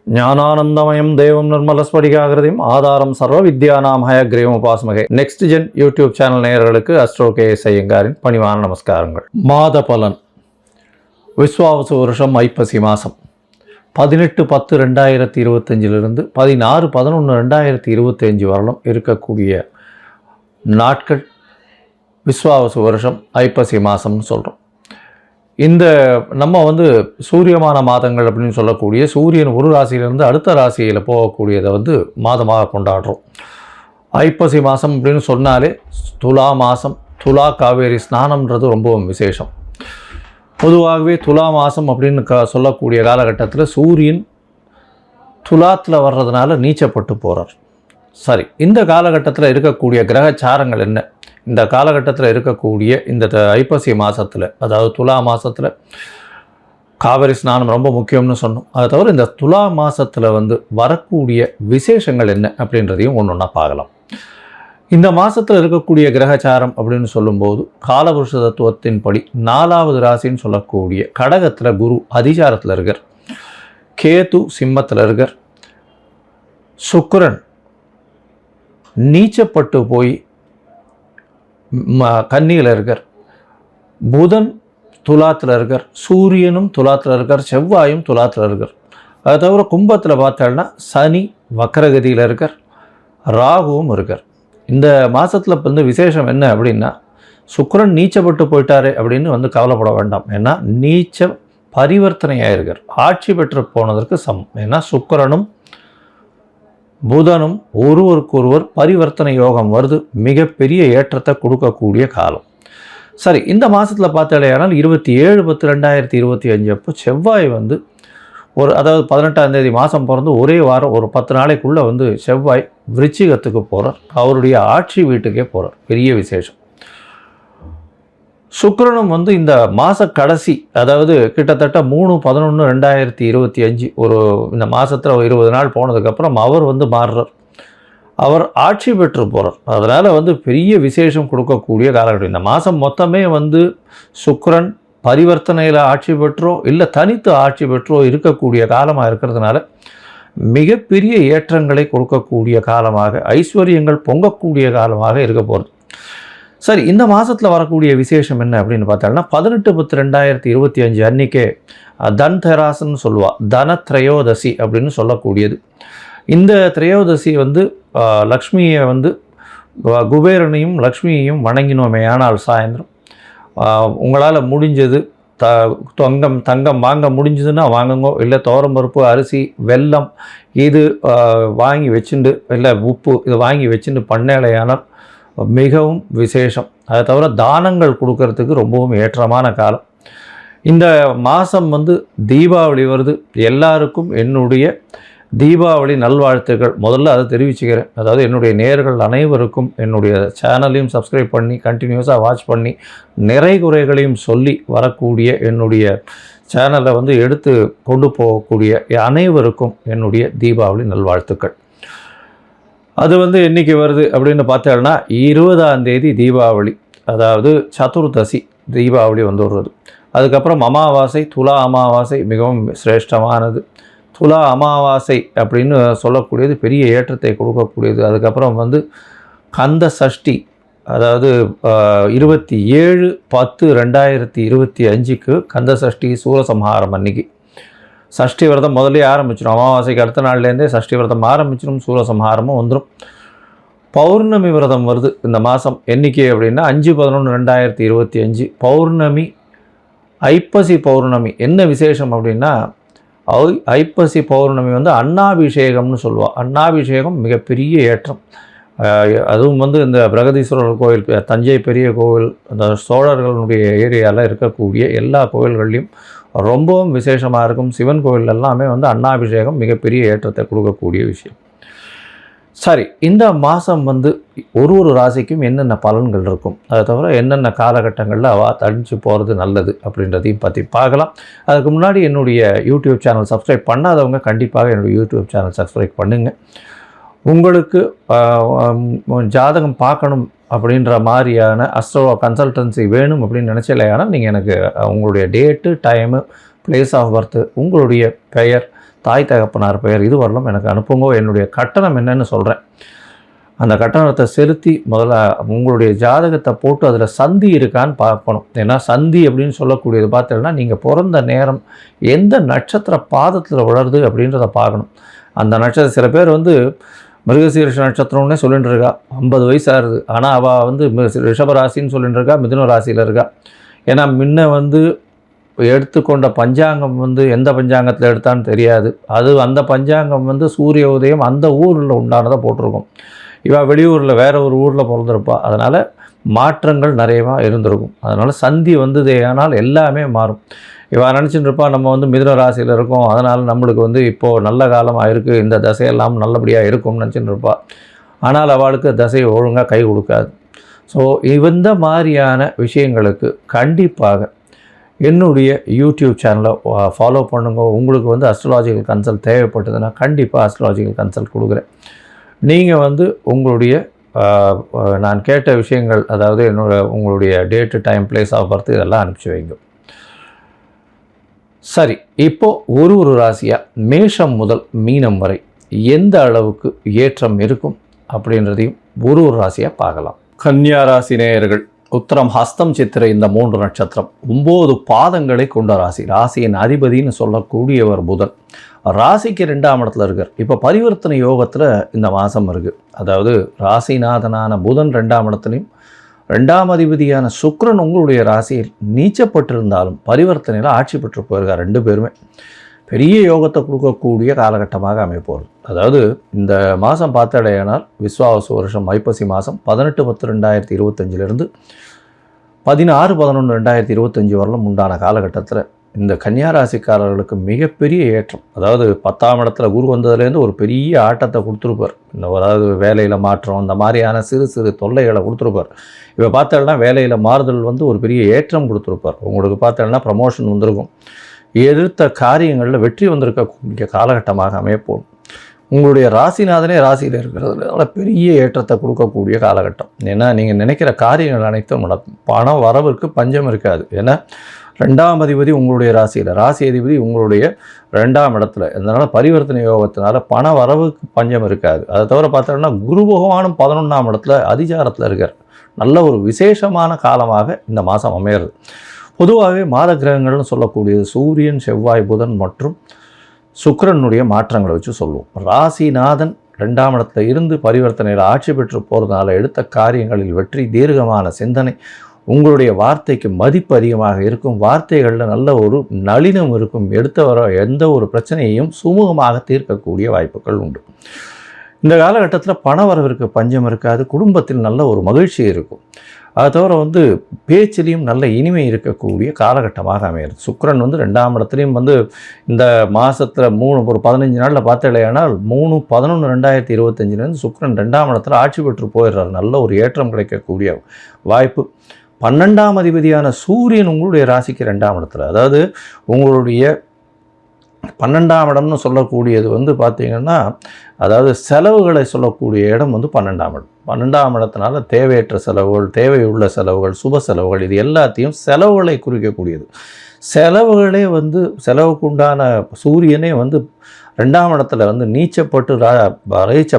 ஞானானந்தமயம் தேவம் நிர்மலஸ்படிகாகிருதியும் ஆதாரம் சர்வ வித்யானாம் ஹயக்ரீவம் உபாஸ்மகே. நெக்ஸ்ட் ஜென் யூடியூப் சேனல் நேயர்களுக்கு அஸ்ட்ரோ கேஎஸ் ஐயங்காரின் பணிவான நமஸ்காரங்கள். மாத பலன். விஸ்வாவசு வருஷம் ஐப்பசி மாதம் 18-10-2025 16-11-2025 வரலும் இருக்கக்கூடிய நாட்கள் விஸ்வாவசு வருஷம் ஐப்பசி மாதம்னு சொல்கிறோம். இந்த நம்ம சூரியமான மாதங்கள் அப்படின்னு சொல்லக்கூடிய சூரியன் ஒரு ராசியிலேருந்து அடுத்த ராசியில் போகக்கூடியதை மாதமாக கொண்டாடுறோம். ஐப்பசி மாதம் அப்படின்னு சொன்னாலே துலா மாதம், துலா காவேரி ஸ்நானம்ன்றது ரொம்பவும் விசேஷம். பொதுவாகவே துலா மாதம் அப்படின்னு சொல்லக்கூடிய காலகட்டத்தில் சூரியன் துலாத்தில் வர்றதுனால நீச்சப்பட்டு போகிறார். சரி, இந்த காலகட்டத்தில் இருக்கக்கூடிய கிரகச்சாரங்கள் என்ன? இந்த காலகட்டத்தில் இருக்கக்கூடிய இந்த ஐப்பசி மாதத்தில், அதாவது துலா மாதத்தில் காவிரி ஸ்நானம் ரொம்ப முக்கியம்னு சொன்னோம். அதை தவிர இந்த துலா மாதத்தில் வரக்கூடிய விசேஷங்கள் என்ன அப்படின்றதையும் ஒன்று ஒன்றா பார்க்கலாம். இந்த மாதத்தில் இருக்கக்கூடிய கிரகச்சாரம் அப்படின்னு சொல்லும்போது காலபுருஷ தத்துவத்தின்படி 4வது ராசின்னு சொல்லக்கூடிய கடகத்தில் குரு அதிசாரத்தில் இருக்கார், கேது சிம்மத்தில் இருக்கார், சுக்கிரன் நீச்சப்பட்டு போய் கன்னியில் இருக்கார், புதன் துலாத்தில் இருக்கார், சூரியனும் துலாத்தில் இருக்கார், செவ்வாயும் துலாத்தில் இருக்கார். அதை தவிர கும்பத்தில் பார்த்தோம்னா சனி வக்கரகதியில் இருக்கார், ராகுவும் இருக்கார். இந்த மாதத்தில் விசேஷம் என்ன அப்படின்னா, சுக்கிரன் நீச்சப்பட்டு போயிட்டாரே அப்படின்னு கவலைப்பட வேண்டாம். ஏன்னா நீச்ச பரிவர்த்தனையாக இருக்கார், ஆட்சி பெற்று போனதற்கு சமம். ஏன்னா சுக்கிரனும் புதனும் ஒருவருக்கொருவர் பரிவர்த்தனை யோகம் வருது, மிகப்பெரிய ஏற்றத்தை கொடுக்கக்கூடிய காலம். சரி, இந்த மாதத்தில் பார்த்தாலேயானால் 27-10-2025 அப்போ செவ்வாய் அதாவது 18ஆம் தேதி மாதம் பிறந்து ஒரே வாரம் ஒரு 10 நாளைக்குள்ளே செவ்வாய் விருச்சிகத்துக்கு போகிறார், அவருடைய ஆட்சி வீட்டுக்கே போகிறார். பெரிய விசேஷம். சுக்கிரனும் இந்த மாத கடைசி, அதாவது கிட்டத்தட்ட 3-11-2025 இந்த மாதத்தில் 20 நாள் போனதுக்கப்புறம் அவர் மாறுறார், அவர் ஆட்சி பெற்று போகிறார். அதனால் பெரிய விசேஷம் கொடுக்கக்கூடிய காலகட்டம். இந்த மாதம் மொத்தமே சுக்கிரன் பரிவர்த்தனையில் ஆட்சி பெற்றோ இல்லை தனித்து ஆட்சி பெற்றோ இருக்கக்கூடிய காலமாக இருக்கிறதுனால மிகப்பெரிய ஏற்றங்களை கொடுக்கக்கூடிய காலமாக, ஐஸ்வர்யங்கள் பொங்கக்கூடிய காலமாக இருக்க போகிறது. சரி, இந்த மாதத்தில் வரக்கூடிய விசேஷம் என்ன அப்படின்னு பார்த்தோம்னா 18-10-2025 அன்றைக்கே தன் தெராசுன்னு சொல்லுவாள், தனத்ரயோதசி அப்படின்னு சொல்லக்கூடியது. இந்த திரையோதசி லக்ஷ்மியை குபேரனையும் லக்ஷ்மியையும் வணங்கினோமே ஆனால் சாயந்தரம் உங்களால் முடிஞ்சது தங்கம் வாங்க முடிஞ்சதுன்னா வாங்குங்கோ, இல்லை துவரம்பருப்பு, அரிசி, வெல்லம் இது வாங்கி வச்சுண்டு, இல்லை உப்பு இது வாங்கி வச்சுட்டு பண்ணலையானால் மிகவும் விசேஷம். அதை தவிர தானங்கள் கொடுக்கறதுக்கு ரொம்பவும் ஏற்றமான காலம். இந்த மாதம் தீபாவளி வருது. எல்லாருக்கும் என்னுடைய தீபாவளி நல்வாழ்த்துக்கள். முதல்ல அதை தெரிவிச்சுக்கிறேன். அதாவது என்னுடைய நேயர்கள் அனைவருக்கும் என்னுடைய சேனலையும் சப்ஸ்கிரைப் பண்ணி கண்டினியூஸாக வாட்ச் பண்ணி நிறை குறைகளையும் சொல்லி வரக்கூடிய என்னுடைய சேனலை எடுத்து கொண்டு போகக்கூடிய அனைவருக்கும் என்னுடைய தீபாவளி நல்வாழ்த்துக்கள். அது என்றைக்கு வருது அப்படின்னு பார்த்தோம்னா 20ஆம் தேதி தீபாவளி, அதாவது சதுர்தசி தீபாவளி வருது. அதுக்கப்புறம் அமாவாசை, துலா அமாவாசை மிகவும் சிரேஷ்டமானது. துலா அமாவாசை அப்படின்னு சொல்லக்கூடியது பெரிய ஏற்றத்தை கொடுக்கக்கூடியது. அதுக்கப்புறம் கந்த சஷ்டி, அதாவது 27-10-2025 கந்த சஷ்டி சூரசம்ஹாரம் அன்னைக்கு. சஷ்டி விரதம் முதலே ஆரம்பிச்சிடும். அமாவாசைக்கு அடுத்த நாள்லேருந்தே சஷ்டி விரதம் ஆரம்பிச்சிடும், சூரசம்ஹாரமும் வந்துடும். பௌர்ணமி விரதம் வருது இந்த மாதம். என்றைக்கு அப்படின்னா 5-11-2025 பௌர்ணமி, ஐப்பசி பௌர்ணமி. என்ன விசேஷம் அப்படின்னா ஐப்பசி பௌர்ணமி அன்னாபிஷேகம்னு சொல்லுவாள். அன்னாபிஷேகம் மிகப்பெரிய ஏற்றம். அதுவும் இந்த பிரகதீஸ்வரர் கோவில், தஞ்சை பெரிய கோவில், அந்த சோழர்களுடைய ஏரியாவில் இருக்கக்கூடிய எல்லா கோவில்கள்லையும் ரொம்பவும் விசேஷமாக இருக்கும். சிவன் கோவில் எல்லாமே அன்னாபிஷேகம் மிகப்பெரிய ஏற்றத்தை கொடுக்கக்கூடிய விஷயம். சரி, இந்த மாதம் ஒரு ராசிக்கும் என்னென்ன பலன்கள் இருக்கும், அதை தவிர என்னென்ன காலகட்டங்களில் தடிச்சு போகிறது நல்லது அப்படின்றதையும் பற்றி பார்க்கலாம். அதுக்கு முன்னாடி என்னுடைய யூடியூப் சேனல் சப்ஸ்கிரைப் பண்ணாதவங்க கண்டிப்பாக என்னுடைய யூடியூப் சேனல் சப்ஸ்கிரைப் பண்ணுங்கள். உங்களுக்கு ஜாதகம் பார்க்கணும் அப்படின்ற மாதிரியான அஸ்ட்ரோ கன்சல்டன்சி வேணும் அப்படின்னு நினச்சலையானால் நீங்கள் எனக்கு உங்களுடைய date, time, place of birth, உங்களுடைய பெயர், தாய் தகப்பனார் பெயர் இது வரலாம் எனக்கு அனுப்புங்க, என்னுடைய கட்டணம் என்னன்னு சொல்கிறேன். அந்த கட்டணத்தை செலுத்தி முதல்ல உங்களுடைய ஜாதகத்தை போட்டு அதில் சந்தி இருக்கான்னு பார்க்கணும். ஏன்னா சந்தி அப்படின்னு சொல்லக்கூடியது பார்த்தீங்கன்னா நீங்கள் பிறந்த நேரம் எந்த நட்சத்திர பாதத்தில் வளருது அப்படின்றத பார்க்கணும். அந்த நட்சத்திரம் சில பேர் வந்து மிருகசீரிஷ நட்சத்திரம்னே சொல்லிட்டு இருக்கா, 50 வயசு ஆகுது, ஆனால் அவள் வந்து ரிஷபராசின்னு சொல்லிட்டு இருக்கா, மிதுன ராசியில் இருக்கா. ஏன்னா முன்ன வந்து எடுத்துக்கொண்ட பஞ்சாங்கம் வந்து எந்த பஞ்சாங்கத்தில் எடுத்தான்னு தெரியாது. அந்த பஞ்சாங்கம் வந்து சூரிய உதயம் அந்த ஊரில் உண்டானதை போட்டிருக்கும். இவள் வெளியூரில் வேறு ஒரு ஊரில் பிறந்திருப்பா. அதனால் மாற்றங்கள் நிறையவா இருந்திருக்கும். அதனால் சந்தி வந்ததே ஆனால் எல்லாமே மாறும். இவன் நினச்சிட்டு இருப்பா நம்ம வந்து மிதுன ராசியில் இருக்கோம், அதனால் நம்மளுக்கு வந்து இப்போது நல்ல காலமாக இருக்குது, இந்த தசையெல்லாம் நல்லபடியாக இருக்கும்னு நினச்சிட்டு இருப்பா. ஆனால் அவளுக்கு தசை ஒழுங்காக கை கொடுக்காது. ஸோ இந்த மாதிரியான விஷயங்களுக்கு கண்டிப்பாக என்னுடைய யூடியூப் சேனலை ஃபாலோ பண்ணுங்க. உங்களுக்கு வந்து அஸ்ட்ராலாஜிக்கல் கன்சல்ட் தேவைப்பட்டதுன்னா கண்டிப்பாக அஸ்ட்ராலாஜிக்கல் கன்சல்ட் கொடுக்குறேன். நீங்கள் வந்து உங்களுடைய நான் கேட்ட விஷயங்கள், அதாவது உங்களுடைய date, time, place of birth இதெல்லாம் அனுப்பிச்சி வைங்க. சரி, இப்போது ஒரு ராசியாக மேஷம் முதல் மீனம் வரை எந்த அளவுக்கு ஏற்றம் இருக்கும் அப்படின்றதையும் ஒரு ராசியாக பார்க்கலாம். கன்னியா ராசி நேயர்கள், உத்திரம், ஹஸ்தம், சித்திரை இந்த 3 நட்சத்திரம் 9 பாதங்களை கொண்ட ராசி. ராசியின் அதிபதினு சொல்லக்கூடியவர் புதன். ராசிக்கு 2ஆம் இடத்துல இருக்கார். இப்போ பரிவர்த்தனை யோகத்தில் இந்த மாதம் இருக்குது. அதாவது ராசிநாதனான புதன் 2ஆம் இடத்துலையும் 2ஆம் அதிபதியான சுக்கிரன் உங்களுடைய ராசியில் நீச்சப்பட்டிருந்தாலும் பரிவர்த்தனையில் ஆட்சி பெற்று போயிருக்கார். 2 பேருமே பெரிய யோகத்தை கொடுக்கக்கூடிய காலகட்டமாக அமைப்போகுது. அதாவது இந்த மாதம் பார்த்தடையானால் விஸ்வாவசு வருஷம் ஐப்பசி மாதம் 18/10/2025 16/11/2025 வரலும் உண்டான காலகட்டத்தில் இந்த கன்னியா ராசிக்காரர்களுக்கு மிகப்பெரிய ஏற்றம். அதாவது 10ஆம் இடத்துல குரு வந்ததுலேருந்து ஒரு பெரிய ஆட்டத்தை கொடுத்துருப்பார். அதாவது வேலையில் மாற்றம், இந்த மாதிரியான சிறு சிறு தொல்லைகளை கொடுத்துருப்பார். இப்போ பார்த்தோம்னா வேலையில் மாறுதல் வந்து ஒரு பெரிய ஏற்றம் கொடுத்துருப்பார். உங்களுக்கு பார்த்தோம்னா ப்ரமோஷன் வந்திருக்கும். எதிர்த்த காரியங்களில் வெற்றி வந்திருக்கக்கூடிய காலகட்டமாக அமையப்போகும். உங்களுடைய ராசிநாதனே ராசியில் இருக்கிறதுனால பெரிய ஏற்றத்தை கொடுக்கக்கூடிய காலகட்டம். ஏன்னா நீங்கள் நினைக்கிற காரியங்கள் அனைத்தும் நடக்கும். பணம் வரவிற்கு பஞ்சம் இருக்காது. ஏன்னா 2ஆம் அதிபதி உங்களுடைய ராசியில், ராசி அதிபதி உங்களுடைய 2ஆம் இடத்துல. அதனால் பரிவர்த்தனை யோகத்தினால பண வரவுக்கு பஞ்சம் இருக்காது. அதை தவிர பார்த்தோம்னா குரு பகவானும் 11ஆம் இடத்துல அதிசாரத்தில் இருக்கார். நல்ல ஒரு விசேஷமான காலமாக இந்த மாதம் அமையிறது. பொதுவாகவே மாத கிரகங்கள்னு சொல்லக்கூடியது சூரியன், செவ்வாய், புதன் மற்றும் சுக்கிரனுடைய மாற்றங்களை வச்சு சொல்லுவோம். ராசிநாதன் 2ஆம் இடத்துல இருந்து பரிவர்த்தனையில் ஆட்சி பெற்று போகிறதுனால எடுத்த காரியங்களில் வெற்றி, தீர்க்கமான சிந்தனை, உங்களுடைய வார்த்தைக்கு மதிப்பு அதிகமாக இருக்கும், வார்த்தைகளில் நல்ல ஒரு நளினம் இருக்கும், எடுத்து வர எந்த ஒரு பிரச்சனையையும் சுமூகமாக தீர்க்கக்கூடிய வாய்ப்புகள் உண்டு. இந்த காலகட்டத்தில் பண வரவிற்கு பஞ்சம் இருக்காது. குடும்பத்தில் நல்ல ஒரு மகிழ்ச்சி இருக்கும். அதை தவிர வந்து பேச்சிலையும் நல்ல இனிமை இருக்கக்கூடிய காலகட்டமாக அமைகிறது. சுக்கிரன் வந்து 2ஆம் இடத்துலையும் வந்து இந்த மாதத்தில் ஒரு 15 நாளில் பார்த்தலையானால் 3/11/2025 சுக்கிரன் 2ஆம் இடத்துல ஆட்சி பெற்று போயிடுறார். நல்ல ஒரு ஏற்றம் கிடைக்கக்கூடிய வாய்ப்பு. 12ஆம் அதிபதியான சூரியன் உங்களுடைய ராசிக்கு 2ஆம் இடத்துல, அதாவது உங்களுடைய 12ஆம் இடம்னு சொல்லக்கூடியது வந்து பார்த்திங்கன்னா, அதாவது செலவுகளை சொல்லக்கூடிய இடம் வந்து 12ஆம் இடம். 12ஆம் இடத்தினால தேவையற்ற செலவுகள், தேவையுள்ள செலவுகள், சுப செலவுகள், இது எல்லாத்தையும் செலவுகளை குறிக்கக்கூடியது. செலவுகளே வந்து செலவுக்குண்டான சூரியனே வந்து 2ஆம் இடத்துல வந்து நீச்சப்பட்டு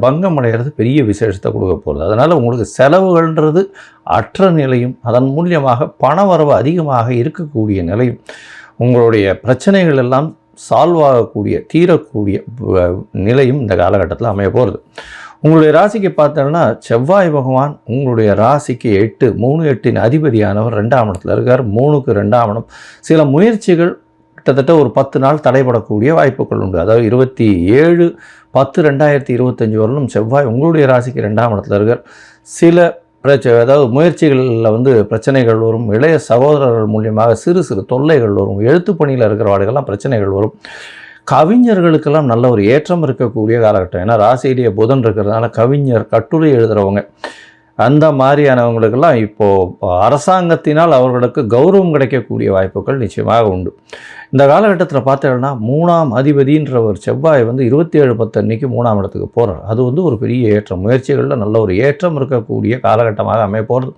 பங்கம் அடைகிறது பெரிய விசேஷத்தை கொடுக்க போகிறது. அதனால் உங்களுக்கு செலவுகள்ன்றது அற்ற நிலையும், அதன் மூலியமாக பண வரவு அதிகமாக இருக்கக்கூடிய நிலையும், உங்களுடைய பிரச்சனைகள் எல்லாம் சால்வ் ஆகக்கூடிய, தீரக்கூடிய நிலையும் இந்த காலகட்டத்தில் அமைய போகிறது. உங்களுடைய ராசிக்கு பார்த்தோன்னா செவ்வாய் பகவான் உங்களுடைய ராசிக்கு 3/8 அதிபதியானவர் 2ஆம் இடத்துல இருக்கார். 3க்கு 2ஆம் இடம். சில முயற்சிகள் கிட்டத்தட்ட ஒரு 10 நாள் தடைபடக்கூடிய வாய்ப்புகள் உண்டு. அதாவது 27/10/2025 வரலும் செவ்வாய் உங்களுடைய ராசிக்கு 2ஆம் இடத்துல இருக்கார். சில அதாவது முயற்சிகளில் வந்து பிரச்சனைகள் வரும். இளைய சகோதரர்கள் மூலியமாக சிறு சிறு தொல்லைகள் வரும். எழுத்து பணியில் இருக்கிறவாடுகள்லாம் பிரச்சனைகள் வரும். கவிஞர்களுக்கெல்லாம் நல்ல ஒரு ஏற்றம் இருக்கக்கூடிய காலகட்டம். ஏன்னா ராசியிலேயே புதன் இருக்கிறதுனால கவிஞர், கட்டுரை எழுதுகிறவங்க, அந்த மாதிரியானவங்களுக்கெல்லாம் இப்போது அரசாங்கத்தினால் அவர்களுக்கு கௌரவம் கிடைக்கக்கூடிய வாய்ப்புகள் நிச்சயமாக உண்டு. இந்த காலகட்டத்தில் பார்த்தோம்னா 3ஆம் அதிபதின்ற ஒரு செவ்வாய் வந்து 27/10 அன்னைக்கு 3ஆம் இடத்துக்கு போகிறார். அது வந்து ஒரு பெரிய ஏற்றம். முயற்சிகளில் நல்ல ஒரு ஏற்றம் இருக்கக்கூடிய காலகட்டமாக அமைய போகிறது.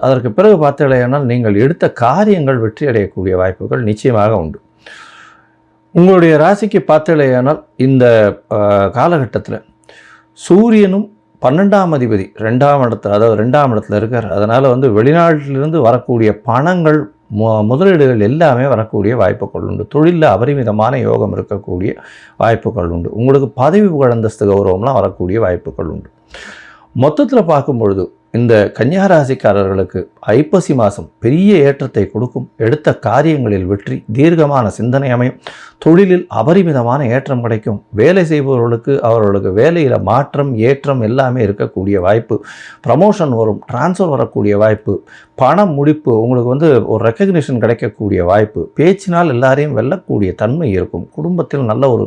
அதற்கு பிறகு பார்த்தீங்கன்னா நீங்கள் எடுத்த காரியங்கள் வெற்றி அடையக்கூடிய வாய்ப்புகள் நிச்சயமாக உண்டு. உங்களுடைய ராசிக்கு பார்த்தலையானால் இந்த காலகட்டத்தில் சூரியனும் 12ஆம் அதிபதி 2ஆம் இடத்துல, அதாவது 2ஆம் இடத்துல இருக்கார். அதனால் வந்து வெளிநாட்டிலிருந்து வரக்கூடிய பணங்கள், முதலீடுகள் எல்லாமே வரக்கூடிய வாய்ப்புகள் உண்டு. தொழிலில் அபரிமிதமான யோகம் இருக்கக்கூடிய வாய்ப்புகள் உண்டு. உங்களுக்கு பதவி புகழ் அந்தஸ்து கௌரவம்லாம் வரக்கூடிய வாய்ப்புகள் உண்டு. மொத்தத்தில் பார்க்கும் பொழுது இந்த கன்னியா ராசிக்காரர்களுக்கு ஐப்பசி மாதம் பெரிய ஏற்றத்தை கொடுக்கும். எடுத்த காரியங்களில் வெற்றி, தீர்க்கமான சிந்தனை அமையும். தொழிலில் அபரிமிதமான ஏற்றம் கிடைக்கும். வேலை செய்பவர்களுக்கு அவர்களுக்கு வேலையில் மாற்றம், ஏற்றம் எல்லாமே இருக்கக்கூடிய வாய்ப்பு. ப்ரமோஷன் வரும், டிரான்ஸ்ஃபர் வரக்கூடிய வாய்ப்பு, பணம் முடிப்பு, உங்களுக்கு வந்து ஒரு ரெக்கக்னிஷன் கிடைக்கக்கூடிய வாய்ப்பு. பேச்சினால் எல்லாரையும் வெல்லக்கூடிய தன்மை இருக்கும். குடும்பத்தில் நல்ல ஒரு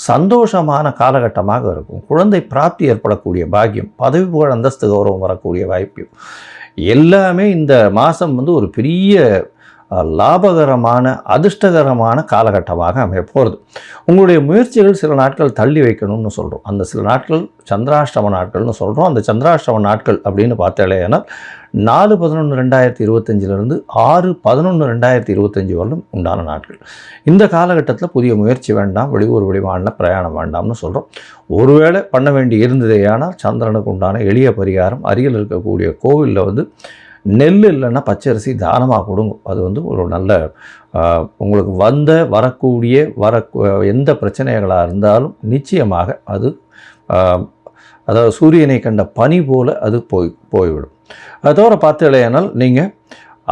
சந்தோஷமான காலகட்டமாக இருக்கும். குழந்தை பிராப்தி ஏற்படக்கூடிய பாக்கியம், பதவி புகழ் அந்தஸ்து கௌரவம் வரக்கூடிய வாய்ப்பு எல்லாமே இந்த மாதம் வந்து ஒரு பெரிய லாபகரமான அதிர்ஷ்டகரமான காலகட்டமாக அமைய போகிறது. உங்களுடைய முயற்சிகள் சில நாட்கள் தள்ளி வைக்கணும்னு சொல்கிறோம். அந்த சில நாட்கள் சந்திராஷ்டம நாட்கள்னு சொல்கிறோம். அந்த சந்திராஷ்டம நாட்கள் அப்படின்னு பார்த்தாலேனா 4/11/2025 6/11/2025 வரலும் உண்டான நாட்கள். இந்த காலகட்டத்தில் புதிய முயற்சி வேண்டாம், வெளியூர் வெளிமாநில பிரயாணம் வேண்டாம்னு சொல்கிறோம். ஒருவேளை பண்ண வேண்டி இருந்ததேயானால் சந்திரனுக்கு உண்டான எளிய பரிகாரம், அருகில் இருக்கக்கூடிய கோவிலில் வந்து நெல் இல்லைன்னா பச்சரிசி தானமாக கொடுங்க. அது வந்து ஒரு நல்ல உங்களுக்கு வரக்கூடிய எந்த பிரச்சனைகளாக இருந்தாலும் நிச்சயமாக அது அதாவது சூரியனை கண்ட பனி போல் அது போய்விடும். அது தவிர பார்த்தீங்களேனால் நீங்கள்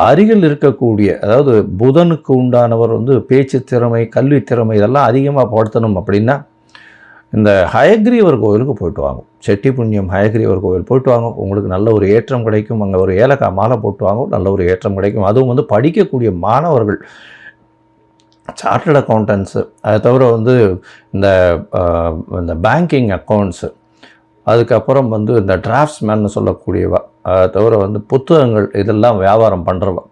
அருகில் இருக்கக்கூடிய, அதாவது புதனுக்கு உண்டானவர் வந்து பேச்சு திறமை, கல்வி திறமை இதெல்லாம் அதிகமாக படுத்தணும் அப்படின்னா இந்த ஹயக்ரீவர் கோவிலுக்கு போய்ட்டு வாங்க. செட்டி புண்ணியம் ஹயக்ரீவர் கோவில் போய்ட்டு வாங்க. உங்களுக்கு நல்ல ஒரு ஏற்றம் கிடைக்கும். அங்கே ஒரு ஏலக்காய் மாலை போட்டு வாங்க, நல்ல ஒரு ஏற்றம் கிடைக்கும். அதுவும் வந்து படிக்கக்கூடிய மாணவர்கள், சார்ட்டர்ட் அக்கௌண்டன்ஸு, அதை தவிர வந்து இந்த பேங்கிங் அக்கௌண்ட்ஸு, அதுக்கப்புறம் வந்து இந்த டிராஃப்ட்ஸ்மேன்னு சொல்லக்கூடியவா, அதை தவிர வந்து புத்தகங்கள் இதெல்லாம் வியாபாரம் பண்ணுறவா,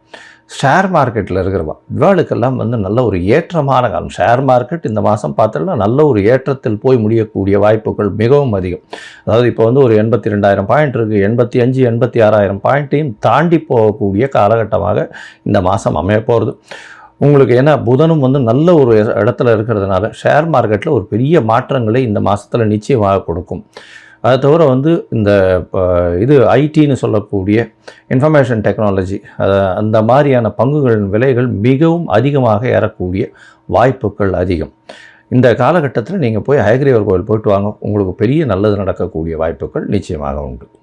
ஷேர் மார்க்கெட்டில் இருக்கிறவா, இவாளுக்கெல்லாம் வந்து நல்ல ஒரு ஏற்றமான காலம். ஷேர் மார்க்கெட் இந்த மாதம் பார்த்தோம்னா நல்ல ஒரு ஏற்றத்தில் போய் முடியக்கூடிய வாய்ப்புகள் மிகவும் அதிகம். அதாவது இப்போ வந்து ஒரு 82,000 பாயிண்ட் இருக்குது, 85,000 86,000 பாயிண்ட்டையும் தாண்டி போகக்கூடிய காலகட்டமாக இந்த மாதம் அமைய போகிறது உங்களுக்கு. ஏன்னா புதனும் வந்து நல்ல ஒரு இடத்துல இருக்கிறதுனால ஷேர் மார்க்கெட்டில் ஒரு பெரிய மாற்றங்களை இந்த மாதத்தில் நிச்சயமாக கொடுக்கும். அதை தவிர வந்து இந்த ஐடின்னு சொல்லக்கூடிய இன்ஃபர்மேஷன் டெக்னாலஜி, அந்த மாதிரியான பங்குகளின் விலைகள் மிகவும் அதிகமாக ஏறக்கூடிய வாய்ப்புகள் அதிகம். இந்த காலகட்டத்தில் நீங்கள் போய் ஹயக்ரீவர் கோவில் போய்ட்டு வாங்க. உங்களுக்கு பெரிய நல்லது நடக்கக்கூடிய வாய்ப்புகள் நிச்சயமாக உண்டு.